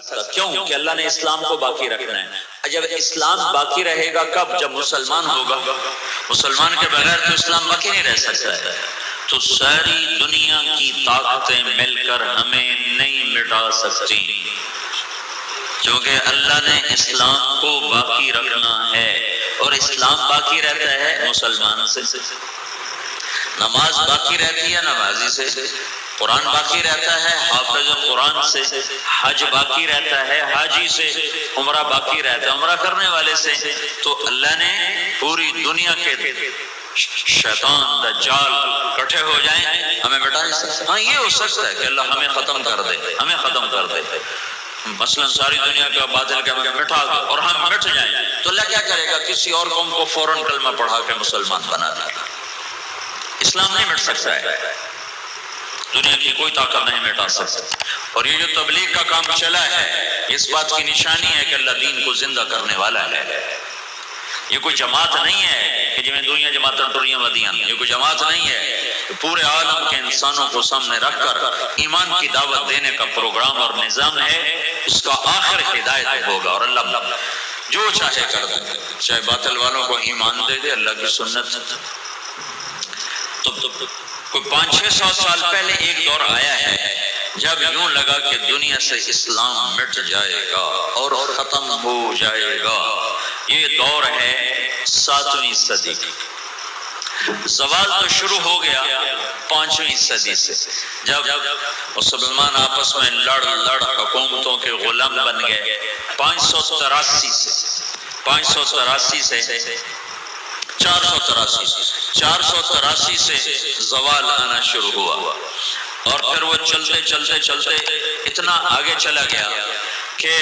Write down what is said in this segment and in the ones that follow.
کیوں کہ اللہ نے اسلام کو باقی رکھنا ہے۔ جب اسلام باقی رہے گا کب؟ جب مسلمان ہوگا۔ مسلمان کے بغیر تو اسلام باقی نہیں رہ سکتا ہے۔ تو ساری دنیا کی طاقتیں مل کر ہمیں نہیں مٹا سکتی، کیونکہ اللہ نے اسلام کو باقی رکھنا ہے، اور اسلام باقی رہتا ہے مسلمان سے، نماز باقی رہتی ہے نمازی سے، قرآن باقی رہتا ہے حافظ قرآن سے، حج باقی رہتا ہے حاجی سے، عمرہ باقی رہتا ہے عمرہ کرنے والے سے۔ تو اللہ نے پوری دنیا کے شیطان دجال اکٹھے ہو جائیں، ہمیں مٹا نہیں سکتے۔ ہاں یہ ہو سکتا ہے کہ اللہ ہمیں ختم کر دے، ہمیں ختم کر دے، مثلا ساری دنیا کا باطل کا مٹا دے اور ہم مٹ جائیں، تو اللہ کیا کرے گا؟ کسی اور قوم کو فوراً کلمہ پڑھا کے مسلمان بنا دے گا۔ اسلام نہیں مٹ سکتا ہے، دنیا کی کوئی طاقت نہیں مٹا سکتی۔ اور یہ جو تبلیغ کا کام چلا ہے، اس بات کی نشانی ہے کہ اللہ دین کو زندہ کرنے والا ہے۔ یہ کوئی جماعت نہیں ہے کہ جی میں دنیا جماعتیں ٹریاں ودیاں، یہ کوئی جماعت نہیں ہے، پورے عالم کے انسانوں کو سامنے رکھ کر ایمان کی دعوت دینے کا پروگرام اور نظام ہے۔ اس کا آخر ہدایت ہوگا، اور اللہ جو چاہے کر دے، چاہے باطل والوں کو ایمان دے دے اللہ کی سنت۔ تو کوئی 500-600 سال پہلے ایک دور آیا ہے جب یوں لگا کہ دنیا سے اسلام مٹ جائے گا اور ختم ہو جائے گا۔ یہ دور ہے 7ویں صدی کی۔ زوال تو شروع ہو گیا 5ویں صدی سے، جب مسلمان آپس میں لڑ حکومتوں کے غلام بن گئے۔ 583 سے 483 سے زوال آنا شروع ہوا، اور پھر وہ چلتے اتنا آگے چلا گیا کہ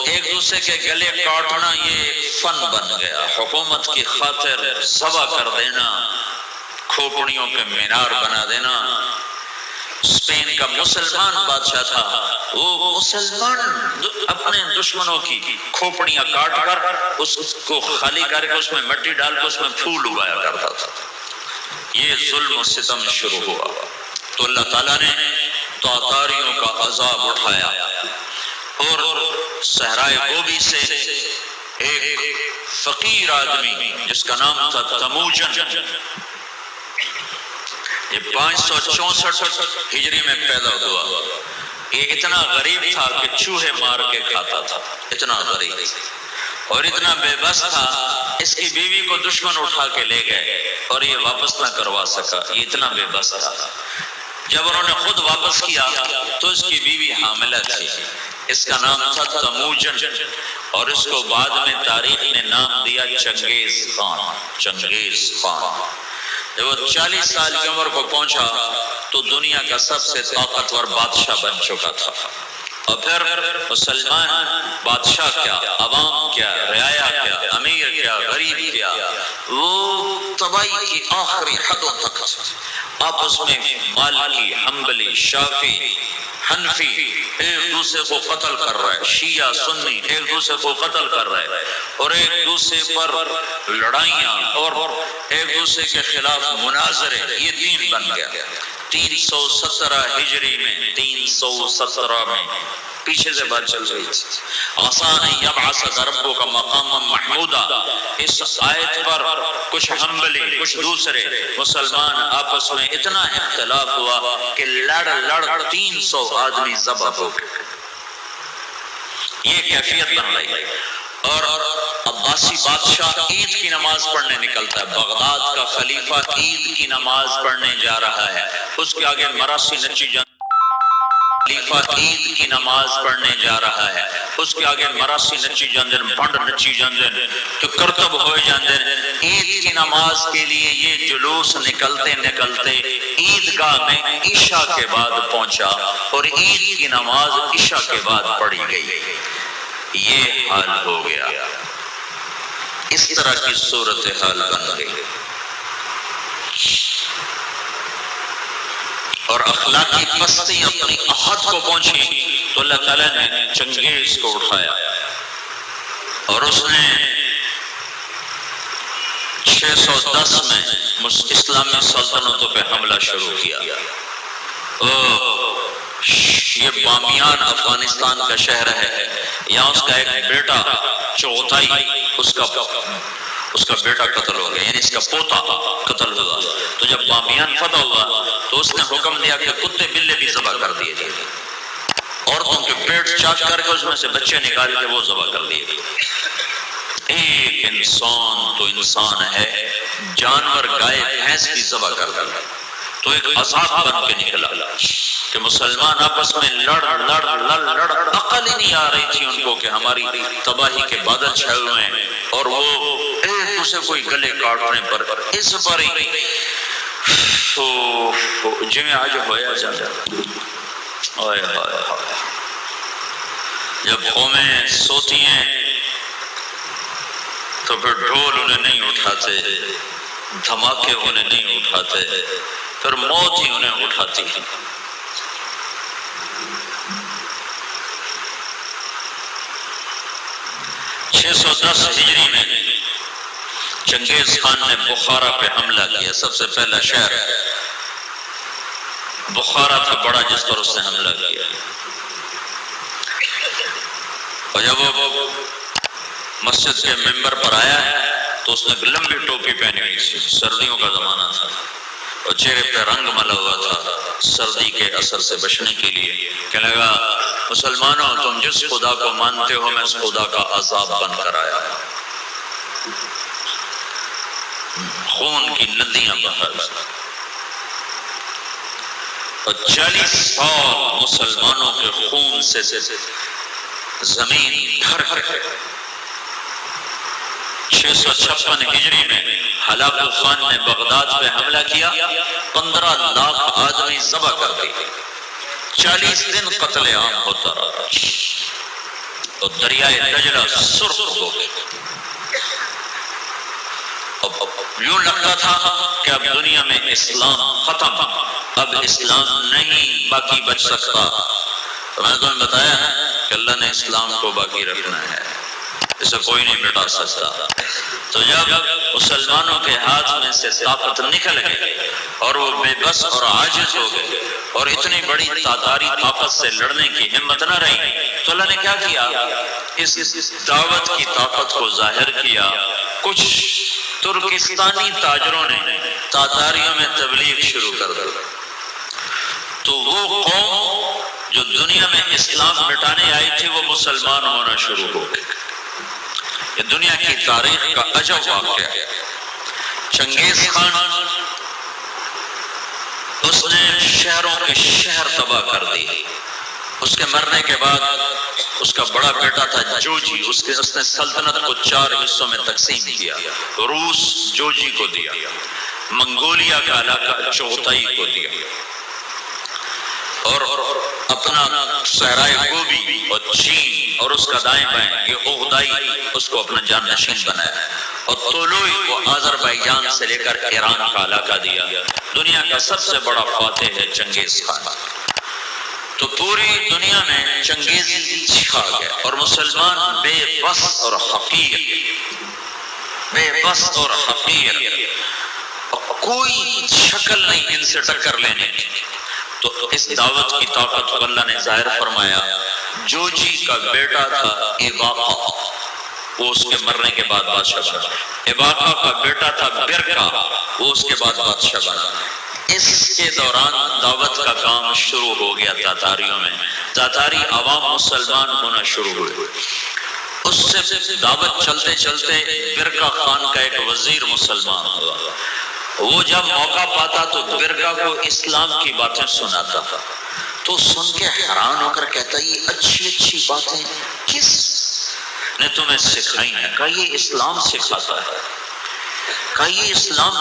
ایک دوسرے کے گلے کاٹنا یہ فن بن گیا، حکومت کی خاطر ذبح کر دینا، کھوپڑیوں کے مینار بنا دینا۔ اسپین کا مسلمان بادشاہ تھا، وہ مسلمان اپنے دشمنوں کی کھوپڑیاں کاٹ کر اس کو خالی کر کے اس میں مٹی ڈال کے اس میں پھول اگایا کرتا تھا۔ یہ ظلم و ستم شروع ہوا، تو اللہ تعالیٰ نے تاتاریوں کا عذاب اٹھایا، اور صحرائے گوبی سے ایک فقیر آدمی جس کا نام تھا تموجن، یہ 564 ہجری میں پیدا ہوا۔ یہ اتنا غریب تھا کہ چوہے مار کے کھاتا تھا، اتنا غریب اور اتنا بے بس تھا، اس کی بیوی کو دشمن اٹھا کے لے گئے اور یہ واپس نہ کروا سکا، یہ اتنا بے بس تھا۔ جب انہوں نے خود واپس کیا تو اس کی بیوی حاملہ تھی، اس کا نام تھا تموجن، اور اس کو بعد میں تاریخ نے نام دیا چنگیز خان۔ جب وہ 40 سال کی عمر کو پہنچا تو دنیا کا سب سے طاقتور بادشاہ بن چکا تھا، اور پھر مسلمان بادشاہ کیا، عوام کیا، رعایا کیا، امیر کیا، غریب کیا، وہ تباہی کی آخری حدوں تک آپس میں مالکی، حنبلی، شافعی، حنفی ایک دوسرے کو قتل کر رہے، شیعہ سنی ایک دوسرے کو قتل کر رہے، اور ایک دوسرے پر لڑائیاں اور ایک دوسرے کے خلاف مناظرے، یہ دین بن گیا۔ 317 ہجری میں 317 میں پیچھے سے بات چل رہی تھی، آسان یبعث ربک مقاما محمودا، اس آیت پر کچھ حنبلی کچھ دوسرے مسلمان آپس میں اتنا اختلاف ہوا کہ لڑ 300 آدمی ذبح ہو گئے۔ یہ کیفیت بن رہی، اور عباسی بادشاہ عید کی نماز پڑھنے نکلتا ہے، بغداد کا خلیفہ عید کی نماز پڑھنے جا رہا ہے، اس کے آگے مراسی نچی جان خلیفہ عید کی نماز پڑھنے جا رہا ہے، اس کے آگے مراسی نچی جاندن، بھنڈ نچی جاندن، تو کرتب ہوئے جاندن۔ عید کی نماز کے لیے یہ جلوس نکلتے عیدگاہ میں عشاء کے بعد پہنچا، اور عید کی نماز عشاء کے بعد پڑھی گئی۔ یہ حال ہو گیا، اس طرح کی صورتحال بن گئی، اور اخلاقی پستی اپنی حد کو پہنچی تو اللہ تعالیٰ نے چنگیز کو اٹھایا، اور اس نے 610 میں اسلامی سلطنتوں پہ حملہ شروع کیا۔ یہ بامیان افغانستان کا شہر ہے، یہاں اس کا ایک بیٹا چغتائی، اس کا بیٹا قتل ہو گیا، یعنی اس کا پوتا قتل ہوا۔ تو جب بامیان فتح ہوا تو اس نے حکم دیا کہ کتے بلے بھی ذبح کر دیے جائیں، عورتوں کے پیٹ چاک کر کے اس میں سے بچے نکال کے وہ ذبح کر دیے گئے۔ ایک انسان تو انسان ہے، جانور گائے بھینس بھی ذبح کر دیا۔ تو ایک عذاب بن کے نکلا کہ مسلمان آپس میں لڑ عقل ہی نہیں آ رہی تھی ان کو کہ ہماری تباہی کے بادل چھائے ہوئے ہیں، اور وہ ایک دوسرے کوئی گلے کاٹنے پر اس پر ہی تو جی میں آج ہویا جاتا جب قومیں سوتی ہیں تو پھر ڈھول انہیں نہیں اٹھاتے، دھماکے انہیں نہیں اٹھاتے، پھر موت ہی انہیں اٹھاتی ہے۔ 610 ہجری میں چنگیز خان نے بخارا پہ حملہ کیا۔ سب سے پہلا شہر بخارا تھا بڑا جس پر اس نے حملہ کیا، اور جب وہ مسجد کے ممبر پر آیا تو اس نے لمبی ٹوپی پہنی ہوئی تھی، سردیوں کا زمانہ تھا، اور چہرے پہ رنگ ملا ہوا تھا سردی کے اثر سے بچنے کے لیے۔ کہنے لگا مسلمانوں تم جس خدا کو مانتے ہو میں اس خدا کا عذاب بن کر آیا، خون کی ندیاں بہا، اور 40 سال مسلمانوں کے خون سے زمین بھر کر 656 ہجری میں ہلاکو خان نے بغداد پہ حملہ کیا، 15 لاکھ آدمی ذبح کر دیے، 40 دن قتل عام ہوتا رہا، اور دریائے دجلہ سرخ ہو گئے۔ یوں لگتا تھا کہ اب دنیا میں اسلام ختم، اب اسلام نہیں باقی بچ سکتا۔ تو میں نے تمہیں بتایا کہ اللہ نے اسلام کو باقی رکھنا ہے، اسے کوئی نہیں مٹا سکتا۔ تو جب مسلمانوں کے ہاتھ میں سے طاقت نکل گئی اور وہ بے بس اور عاجز ہو گئے اور اتنی بڑی تاتاری طاقت سے لڑنے کی ہمت نہ رہی، تو اللہ نے کیا کیا؟ اس دعوت کی طاقت کو ظاہر کیا۔ کچھ ترکستانی تاجروں نے تاتاریوں میں تبلیغ شروع کر دی، تو وہ قوم جو دنیا میں اسلام مٹانے آئی تھی وہ مسلمان ہونا شروع ہو گئی۔ یہ دنیا کی تاریخ کا عجب واقعہ ہے۔ چنگیز خان اس نے شہروں کے شہر تباہ کر دیے۔ اس کے مرنے کے بعد اس کا بڑا بیٹا تھا جوجی، اس نے سلطنت کو 4 حصوں میں تقسیم کیا۔ روس جوجی کو دیا، منگولیا کا علاقہ چغتائی کو دیا، اور اپنا صحرائے گوبی اور چین اور اس کا دائیں بائیں یہ اوغدائی اس کو اپنا جان نشین بنایا، اور طولوئی کو آذربائیجان سے لے کر ایران کا علاقہ دیا۔ دنیا کا سب سے بڑا فاتح ہے چنگیز خان۔ تو پوری دنیا میں چنگیزی چھا گیا، اور مسلمان بے بس اور حقیر، بے بس اور حقیر، کوئی شکل نہیں ان سے ٹکر لینے کی۔ تو اس دعوت کی طاقت کو اللہ نے ظاہر فرمایا۔ جوجی کا بیٹا تھا ایباقا، وہ اس کے مرنے کے بعد بادشاہ بنا۔ ایباقا کا بیٹا تھا برکا، وہ اس کے بعد بادشاہ بنا۔ اس کے دوران دعوت کا کام شروع ہو گیا تاتاریوں میں، تاتاری عوام مسلمان ہونا شروع ہوئے۔ اس سے دعوت چلتے چلتے برکا خان کا ایک وزیر مسلمان ہوا۔ وہ جب موقع پاتا تو برکا کو اسلام کی باتیں سناتا تھا، تو سن کے حیران ہو کر کہتا یہ اچھی اچھی باتیں کس نے تمہیں سکھائی ہیں؟ کہا یہ اسلام سکھاتا ہے۔ کہا یہ اسلام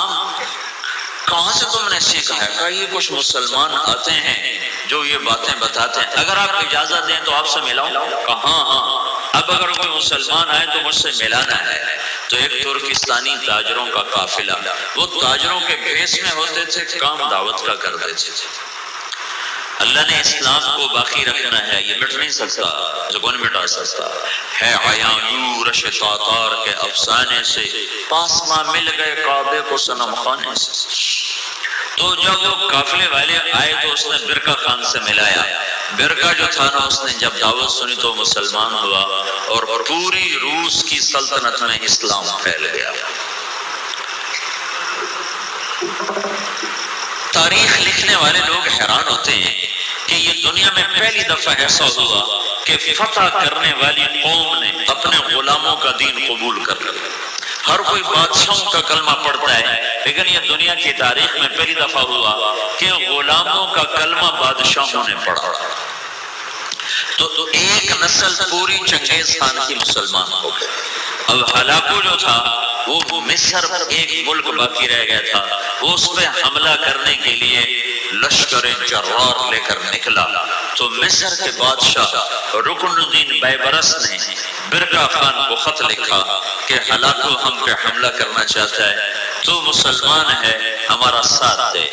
کہاں سے تم نے سیکھا ہے؟ کہا یہ کچھ مسلمان آتے ہیں جو یہ باتیں بتاتے ہیں، اگر آپ اجازت دیں تو آپ سے ملاؤں؟ کہا ہاں، اب اگر کوئی مسلمان آئے تو مجھ سے ملانا ہے۔ تو ایک ترکستانی تاجروں کا قافلہ، وہ تاجروں کے بھیس میں ہوتے تھے، کام دعوت کا کرتے تھے۔ اللہ نے اسلام کو باقی رکھنا ہے، یہ مٹ نہیں سکتا، اسے کون مٹا سکتا ہے؟ عیاں یورش تاتار کے افسانے سے پاسماں مل گئے کعبے کو صنم خانے سے۔ تو جب وہ قافلے والے آئے تو اس نے برکا خان سے ملایا۔ برقع جو تھا نا، اس نے جب دعوت سنی تو مسلمان ہوا اور پوری روس کی سلطنت میں اسلام پھیل گیا۔ تاریخ لکھنے والے لوگ حیران ہوتے ہیں کہ یہ دنیا میں پہلی دفعہ ایسا ہوا کہ فتح کرنے والی قوم نے اپنے غلاموں کا دین قبول کر لیا۔ ہر کوئی بادشاہوں کا کلمہ پڑھتا ہے، لیکن یہ دنیا کی تاریخ میں پہلی دفعہ ہوا کہ غلاموں کا کلمہ بادشاہوں نے پڑھا۔ تو ایک نسل پوری چنگیز خان کی مسلمان ہو گئے۔ اب ہلاکو جو تھا وہ مصر ایک ملک باقی رہ گیا تھا، وہ اس پہ حملہ کرنے کے لیے لشکر جرار لے کر نکلا۔ تو مصر کے بادشاہ رکن الدین بیبرس نے برقع خان کو خط لکھا کہ ہلاکو ہم پہ حملہ کرنا چاہتا ہے، تو مسلمان ہے ہمارا ساتھ دے۔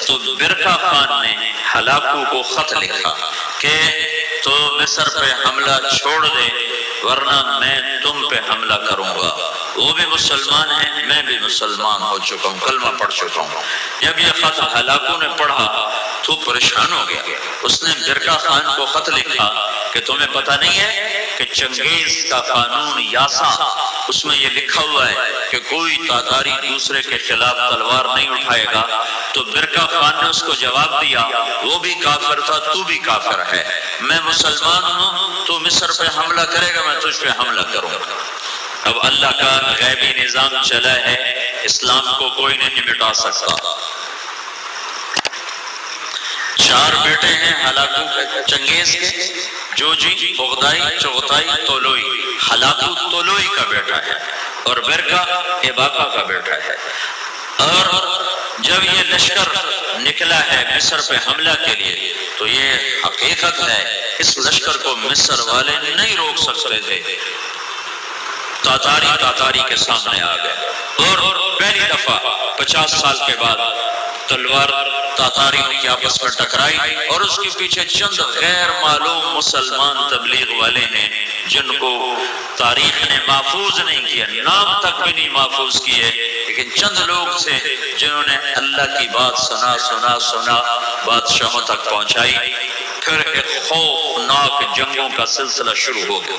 تو برقع خان نے ہلاکو کو خط لکھا کہ تو مصر پہ حملہ چھوڑ دے ورنہ میں تم پہ حملہ کروں گا۔ وہ بھی مسلمان ہیں، میں بھی مسلمان ہو چکا ہوں، کلمہ پڑھ چکا ہوں۔ جب یہ خط ہلاکو نے پڑھا تو پریشان ہو گیا۔ اس نے برقع خان کو خط لکھا کہ تمہیں پتہ نہیں ہے کہ چنگیز کا قانون یاسا، اس میں یہ لکھا ہوا ہے کہ کوئی تاتاری دوسرے کے خلاف تلوار نہیں اٹھائے گا۔ تو برقع خان نے اس کو جواب دیا، وہ بھی کافر تھا، تو بھی کافر ہے، میں مسلمان ہوں، تو مصر پہ حملہ کرے گا، میں تجھ پہ حملہ کروں گا۔ اب اللہ کا غیبی نظام چلا ہے، اسلام کو کوئی نہیں مٹا سکتا۔ 4 بیٹے ہیں ہلاکو چنگیز کے، جوجی، بغدائی، چغتائی، طولوئی۔ ہلاکو طولوئی کا بیٹا ہے اور برقع اباقہ کا بیٹا ہے۔ اور جب یہ لشکر نکلا ہے مصر پہ حملہ کے لیے تو یہ حقیقت ہے اس لشکر کو مصر والے نہیں روک سکتے تھے۔ تاتاری کے سامنے آ گئے اور پہلی دفعہ 50 سال کے بعد تلوار تاتاریوں کی آپس میں ٹکرائی، اور اس کے پیچھے چند غیر معلوم مسلمان تبلیغ والے ہیں جن کو تاریخ نے محفوظ نہیں کیا، نام تک بھی نہیں محفوظ کیے، لیکن چند لوگ تھے جنہوں نے اللہ کی بات سنا بادشاہوں تک پہنچائی۔ پھر ایک خوفناک جنگوں کا سلسلہ شروع ہو گیا۔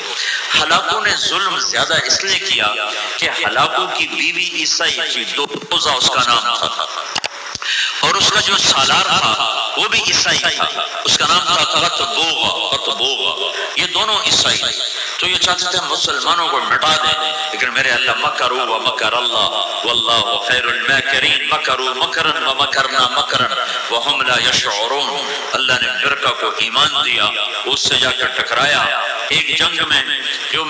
ہلاکو نے ظلم زیادہ اس لیے کیا کہ ہلاکو کی بیوی عیسائی تھی، دوزہ اس کا نام تھا، اور اس کا جو سالار تھا وہ بھی عیسائی تھا، اس کا نام تھا قطبوغا۔ یہ دونوں عیسائی تھے، تو یہ چاہتے تھے مسلمانوں کو مٹا دیں، لیکن میرے اللہ مکروا ومکر اللہ واللہ خیر الماکرین، مکروا مکرا ومکرنا مکرا وہم لا یشعرون۔ اللہ نے برقع کو ایمان دیا، اس سے جا کر ٹکرایا ایک جنگ میں، جو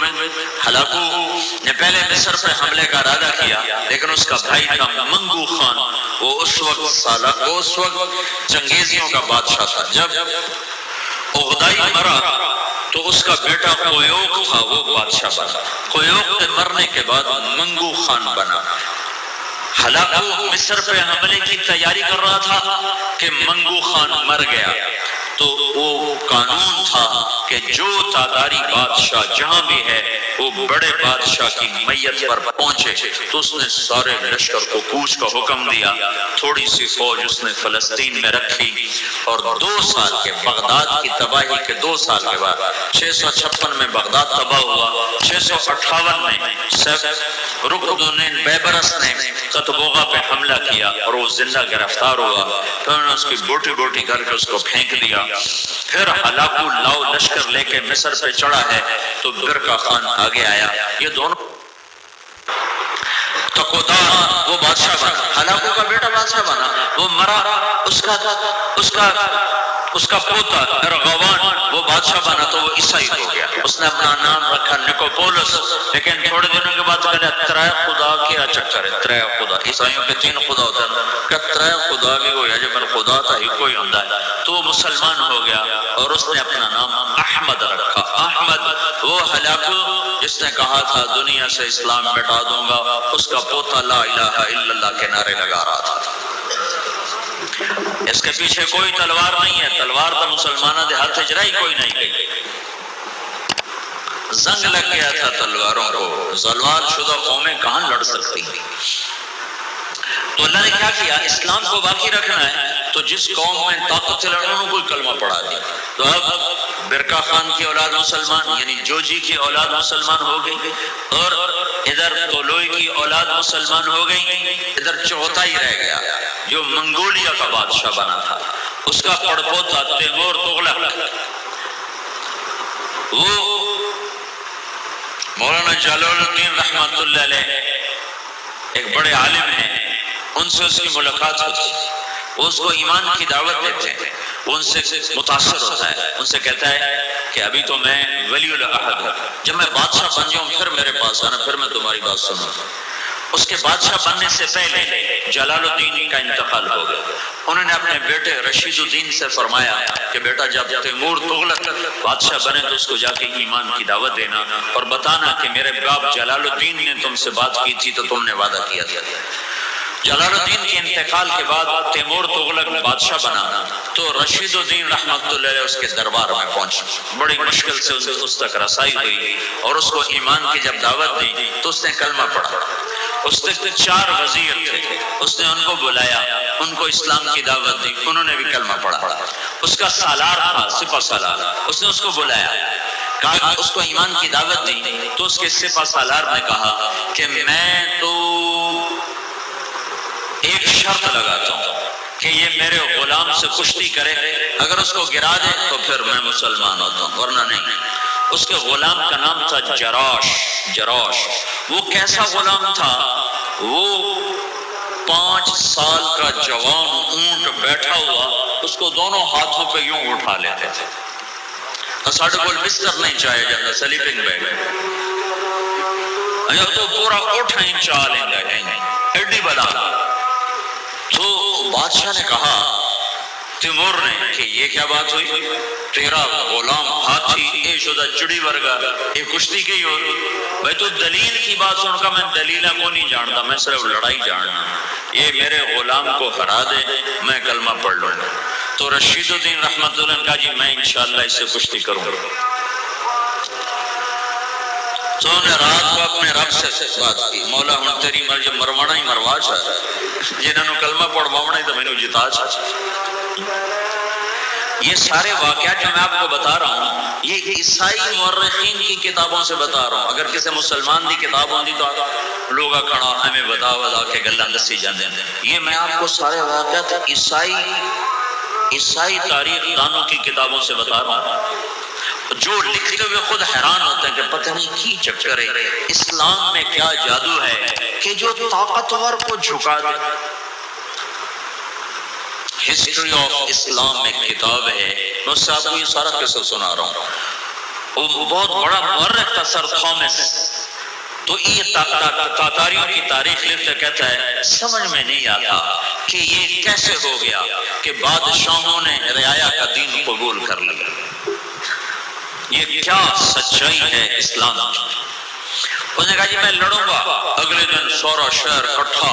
ہلاکو نے پہلے مصر پہ حملے کا ارادہ کیا، لیکن اس کا بھائی تھا منگو خان، وہ اس وقت چنگیزیوں کا بادشاہ تھا۔ جب اغدائی مرا تو اس کا بیٹا قیوق تھا، وہ بادشاہ بنا۔ قیوق کے مرنے کے بعد منگو خان بنا۔ ہلاکو مصر پہ حملے کی تیاری کر رہا تھا کہ منگو خان مر گیا، تو وہ قانون تھا کہ جو تاتاری بادشاہ جہاں بھی ہے وہ بڑے بادشاہ کی میت پر پہنچے، تو اس نے سارے لشکر کو کوچ کا حکم دیا۔ تھوڑی سی فوج اس نے فلسطین میں رکھی، اور 2 سال کے بغداد کی تباہی کے 2 سال کے بعد 656 میں بغداد تباہ ہوا۔ 658 میں رکن بیبرس نے قطبوغا پہ حملہ کیا اور وہ زندہ گرفتار ہوا، پھر انہوں نے اس کی بوٹی بوٹی کر کے اس کو پھینک دیا۔ پھر ہلاکو لاؤ لشکر لے کے مصر پہ چڑھا ہے، تو برقع خان آگے آیا، یہ دونوں تقودا وہ بادشاہ بنا، ہلاکو کا بیٹا بادشاہ بنا، وہ مرا، اس کا پوتا ارغوان وہ بادشاہ بنا، تو وہ عیسائی ہو گیا۔ اس نے اپنا نام رکھا نکوپولس، لیکن تھوڑے دنوں کے بعد کہا ترے خدا کیا چکر ہے، ترے خدا، عیسائیوں کے 3 خدا ہوتا ہے، کہ ترے خدا بھی ہو یا جب میرا خدا تھا ہی کوئی ہوتا ہے، تو وہ مسلمان ہو گیا اور اس نے اپنا نام احمد رکھا۔ احمد وہ ہلاکو جس نے کہا تھا دنیا سے اسلام مٹا دوں گا، اس کا پوتا لا الہ الا اللہ کے نعرے لگا رہا تھا۔ اس کے پیچھے کوئی تلوار نہیں ہے، تلوار تو مسلمانوں کے ہاتھ اجرائی کوئی نہیں گئی، زنگ لگ گیا تھا تلواروں کو، زوال شدہ قومیں کہاں لڑ سکتی ہیں۔ تو اللہ نے کیا کیا، اسلام کو باقی رکھنا ہے تو جس قوم میں طاقت تھی انہوں کو کلمہ پڑھا دیا. تو اب برکا خان کی اولاد مسلمان یعنی جوجی کی اولاد مسلمان ہو گئی، اور ادھر کولوئی کی اولاد مسلمان ہو گئی. ادھر چوتھائی رہ گیا جو منگولیا کا بادشاہ بنا تھا، اس کا پڑپوتا تیمور تغلق. وہ مولانا جلال الدین رحمت اللہ علیہ ایک بڑے عالم ہیں، ان سے اس کی ملاقات ہوتی، وہ اس کو ایمان کی دعوت دیتے ہیں. وہ ان سے متاثر ہوتا ہے، ان سے کہتا ہے کہ ابھی تو میں ولی العہد ہوں، جب میں بادشاہ بن جاؤں پھر میرے پاس آنا، پھر میں تمہاری بات سنوں. اس کے بادشاہ بننے سے پہلے جلال الدین کا انتقال ہو گیا. انہوں نے اپنے بیٹے رشید الدین سے فرمایا کہ بیٹا جب تیمور تغلق بادشاہ بنے تو اس کو جا کے ایمان کی دعوت دینا اور بتانا کہ میرے باپ جلال الدین نے تم سے بات کی تھی تو تم نے وعدہ کیا تھا. جلال الدین کے انتقال کے بعد تیمور تغلق بادشاہ بنا تو رشید الدین رحمت اللہ علیہ اس کے دربار میں پہنچ، بڑی مشکل سے اس تک رسائی ہوئی اور اس کو ایمان کی جب دعوت دی تو اس نے کلمہ پڑھا. اس تک 4 وزیر تھے، اس نے ان کو بلایا، ان کو اسلام کی دعوت دی، انہوں نے بھی کلمہ پڑھا. اس کا سالار تھا سپہ سالار، اس نے اس کو بلایا، کہا اس کو ایمان کی دعوت دی. تو اس کے سپہ سالار نے کہا کہ میں تو ایک شرط لگاتا ہوں کہ یہ میرے غلام سے کشتی کرے، اگر اس کو گرا دے تو پھر میں مسلمان ہوتا ہوں، ورنہ نہیں. اس کے غلام کا نام تھا جراش. وہ کیسا غلام تھا؟ وہ 5 سال کا جوان اونٹ بیٹھا ہوا اس کو دونوں ہاتھوں پہ یوں اٹھا لیتے تھے. ساڑھے کو بستر نہیں چاہے جاتا، سلیپنگ بیگ تو پورا اٹھ نہیں چاہ لیں گے ایڈی بلا. تو بادشاہ نے کہا تیمور نے کہ یہ کیا بات ہوئی، تیرا غلام ہاتھی اے شدہ چڑی ورگا یہ کشتی کی ہو. بھائی تو دلیل کی بات سن کا، میں دلیلہ کو نہیں جانتا، میں صرف لڑائی جاننا. یہ میرے غلام کو ہرا دے میں کلمہ پڑھ لوں گا. تو رشید الدین رحمت اللہ نے کہا جی میں انشاءاللہ اس سے کشتی کروں گا. تو انہوں نے رات کو اپنے رب سے بات کی، مولا ہوں تیری مرضی مروانا ہی مروا چاہ، جنہوں نے کلمہ پڑھوانا ہی تو میں نے جتا چاہ. یہ سارے واقعات جو میں آپ کو بتا رہا ہوں یہ عیسائی مورخین کی کتابوں سے بتا رہا ہوں. اگر کسی مسلمان دی کتاب ہوتی تو لوگ کھڑا ہمیں بتا کے گلاں دسی جاندے. یہ میں آپ کو سارے واقعات عیسائی تاریخ دانوں کی کتابوں سے بتا رہا ہوں، جو لکھتے ہوئے خود حیران ہوتے ہیں کہ پتہ نہیں کی چکر ہے، اسلام میں کیا جادو ہے کہ جو طاقتور کو جھکا دے. ہسٹری آف اسلام میں کتاب ہے، میں اس سے آپ کو یہ سارا قصہ سنا رہا ہوں. وہ بہت بڑا مورخ تھا سر تھامس. تو یہ تاتاریوں کی تاریخ لکھتا کہتا ہے سمجھ میں نہیں آتا کہ یہ کیسے ہو گیا کہ بادشاہوں نے رعایا کا دین قبول کر لیا. یہ کیا سچائی ہے اسلام کی. اس نے کہا جی میں لڑوں گا. اگلے دن سورا شہر کٹھا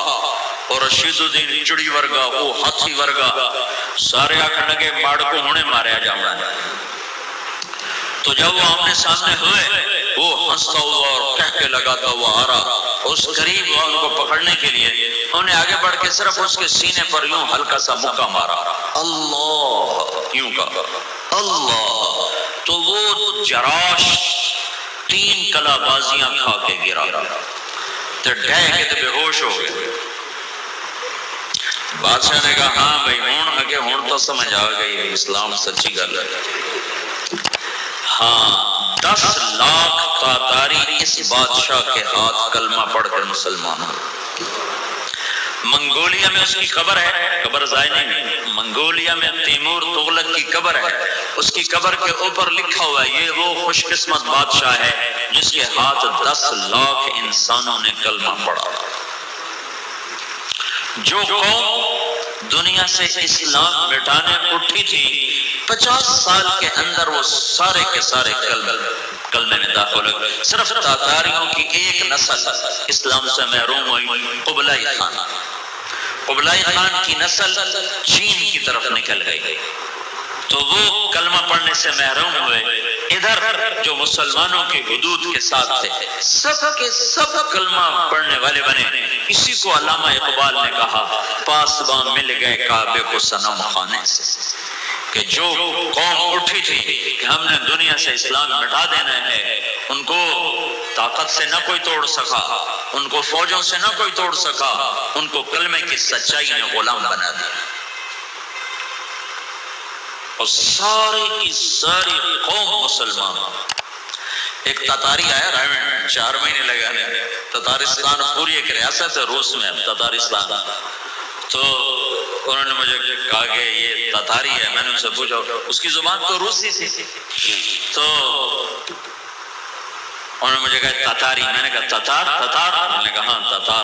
اور رشید الدین چڑی ورگا وہ ہاتھی ورگا سارے آکھن لگے ماڑ کو ہونے ماریا جاؤں. تو جب وہ آمنے سامنے ہوئے وہ ہنستا ہوا اور کہہ کے لگاتا ہوا آ رہا، اس قریب ہوا ان کو پکڑنے کے لیے. انہوں نے آگے بڑھ کے صرف اس کے سینے پر یوں ہلکا سا مکہ مارا، اللہ یوں کہا اللہ. تو وہ جراش 3 کلا بازیاں کھا کے گرا تو ڈہ کے تو بے ہوش ہو گئے. بادشاہ نے کہا ہاں بھائی ہوں تو سمجھ آ گئی اسلام سچی گل ہے. ہاں 10 لاکھ تاتاری اس بادشاہ کے ہاتھ کلمہ پڑھ کر مسلمان ہو. منگولیا میں اس کی قبر ہے، قبر ضائع نہیں. منگولیا میں تیمور تغلق کی قبر ہے، اس کی قبر کے اوپر لکھا ہوا ہے یہ وہ خوش قسمت بادشاہ ہے جس کے ہاتھ 10 لاکھ انسانوں نے کلمہ پڑھا. جو قوم دنیا سے اسلام مٹانے اٹھی تھی 50 سال کے اندر وہ سارے کے سارے کلمے میں داخل ہوئے. صرف تاتاریوں کی ایک نسل اسلام سے محروم ہوئی، قبلائی خان. قبلائی خان کی نسل چین کی طرف نکل گئی تو وہ کلمہ پڑھنے سے محروم ہوئے. ادھر جو مسلمانوں کی حدود کے ساتھ تھے، سب کے سب کلمہ پڑھنے والے بنے۔ اسی کو علامہ اقبال نے کہا، پاسباں مل گئے کعبے کو صنم خانے سے، کہ جو قوم اٹھی تھی کہ ہم نے دنیا سے اسلام مٹا دینا ہے، ان کو طاقت سے نہ کوئی توڑ سکا، ان کو فوجوں سے نہ کوئی توڑ سکا، ان کو کلمے کی سچائی نے غلام بنا دیا، اور ساری کی ساری قوم مسلمان۔ ایک تتاری آیا رائے 4 مہینے لگانے، تتارستان پوری ایک ریاست ہے روس میں، تتارستان، تو انہوں نے مجھے کہا کہ یہ تتاری ہے۔ میں نے ان سے پوچھا، اس کی زبان تو روسی تھی، تو انہوں نے مجھے کہا تتاری۔ میں نے کہا تتار؟ تتار؟ میں نے کہا ہاں تتار۔